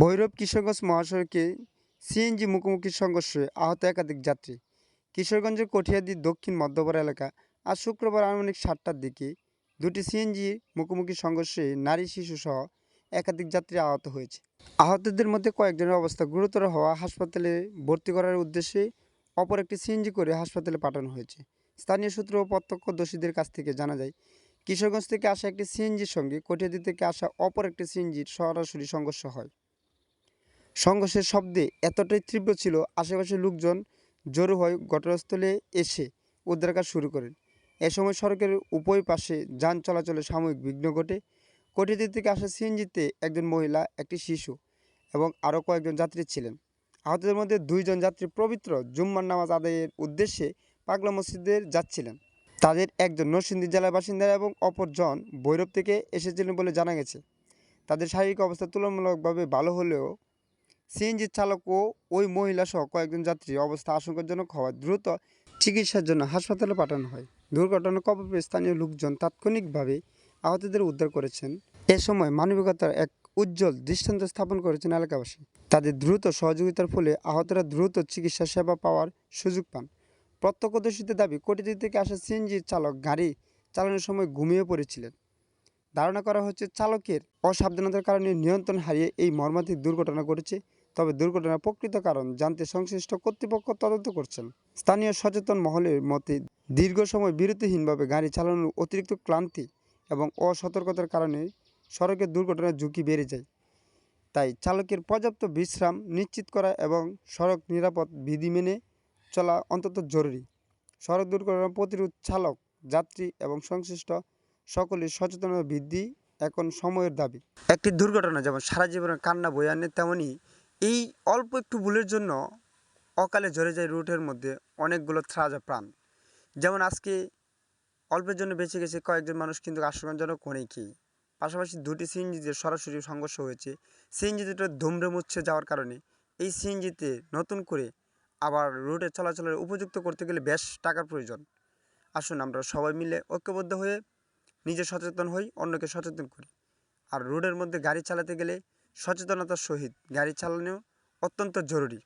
ভৈরব কিশোরগঞ্জ মহাসড়কে সিএনজি মুখোমুখি সংঘর্ষে আহত একাধিক যাত্রী। কিশোরগঞ্জের কঠিয়াদি দক্ষিণ মধ্যপাড়া এলাকা আজ শুক্রবার আনুমানিক ৭টার দিকে দুটি সিএনজি মুখোমুখি সংঘর্ষে নারী শিশুসহ একাধিক যাত্রী আহত হয়েছে। আহতদের মধ্যে কয়েকজনের অবস্থা গুরুতর হওয়া হাসপাতালে ভর্তি করার উদ্দেশ্যে অপর একটি সিএনজি করে হাসপাতালে পাঠানো হয়েছে। স্থানীয় সূত্র ও প্রত্যক্ষদর্শীদের কাছ থেকে জানা যায়, কিশোরগঞ্জ থেকে আসা একটি সিএনজির সঙ্গে কঠিয়াদি থেকে আসা অপর একটি সিএনজির সরাসরি সংঘর্ষ হয়। সংঘর্ষের শব্দে এতটাই তীব্র ছিল, আশেপাশের লোকজন জড়ো হয়ে ঘটনাস্থলে এসে উদ্ধার কাজ শুরু করেন। এ সময় সড়কের উভয় পাশে যান চলাচলে সাময়িক বিঘ্ন ঘটে। কঠিয়াদি থেকে আসা সিএনজিতে একজন মহিলা, একটি শিশু এবং আরও কয়েকজন যাত্রী ছিলেন। আহতদের মধ্যে 2 জন যাত্রী পবিত্র জুম্মার নামাজ আদায়ের উদ্দেশ্যে পাগলা মসজিদে যাচ্ছিলেন। তাদের একজন নরসিংদী জেলার বাসিন্দা এবং অপরজন ভৈরব থেকে এসেছিলেন বলে জানা গেছে। তাদের শারীরিক অবস্থা তুলনামূলকভাবে ভালো হলেও সিএনজির চালক ও ওই মহিলাসহ কয়েকজন যাত্রীর অবস্থা আশঙ্কাজনক হওয়ায় দ্রুত চিকিৎসার জন্য হাসপাতালে পাঠানো হয়। দুর্ঘটনার খবর পেয়ে স্থানীয় লোকজন তাৎক্ষণিকভাবে আহতদের উদ্ধার করেছেন। এ সময় মানবিকতার এক উজ্জ্বল দৃষ্টান্ত স্থাপন করেছেন এলাকাবাসী। তাদের দ্রুত সহযোগিতার ফলে আহতরা দ্রুত চিকিৎসা সেবা পাওয়ার সুযোগ পান। প্রত্যক্ষদর্শীদের দাবি, কোটিয়াদি থেকে আসা সিএনজির চালক গাড়ি চালানোর সময় ঘুমিয়ে পড়েছিলেন। ধারণা করা হচ্ছে চালকের অসাবধানতার কারণে নিয়ন্ত্রণ হারিয়ে এই মর্মান্তিক দুর্ঘটনা ঘটেছে। তবে দুর্ঘটনার প্রকৃত কারণ জানতে সংশ্লিষ্ট কর্তৃপক্ষ তদন্ত করছেন। স্থানীয় সচেতন মহলের মতে, দীর্ঘ সময় বিরতিহীনভাবে গাড়ি চালানোর অতিরিক্ত ক্লান্তি এবং অসতর্কতার কারণে সড়কে দুর্ঘটনার ঝুঁকি বেড়ে যায়। তাই চালকের পর্যাপ্ত বিশ্রাম নিশ্চিত করা এবং সড়ক নিরাপদ বিধি মেনে চলা অত্যন্ত জরুরি। সড়ক দুর্ঘটনা প্রতিরোধ, চালক, যাত্রী এবং সংশ্লিষ্ট সকলের সচেতনতা বৃদ্ধি এখন সময়ের দাবি। একটি দুর্ঘটনা যেমন সারা জীবনের কান্না বয়ে আনে, তেমনই এই অল্প একটু ভুলের জন্য অকালে ঝরে যায় রুটের মধ্যে অনেকগুলো ত্রাজা প্রাণ। যেমন আজকে অল্পের জন্য বেঁচে গেছে কয়েকজন মানুষ, কিন্তু আশঙ্কাজনক অনেকেই। পাশাপাশি দুটি সিএনজিতে সরাসরি সংঘর্ষ হয়েছে। সিএনজিতে ধুমড়ে মুচ্ছে যাওয়ার কারণে এই সিএনজিতে নতুন করে আবার রুটে চলাচলের উপযুক্ত করতে গেলে বেশ টাকার প্রয়োজন। আসুন আমরা সবাই মিলে ঐক্যবদ্ধ হয়ে নিজে সচেতন হই, অন্যকে সচেতন করি। আর রোডের মধ্যে গাড়ি চালাতে গেলে সচেতনতার সহিত গাড়ি চালানো অত্যন্ত জরুরি।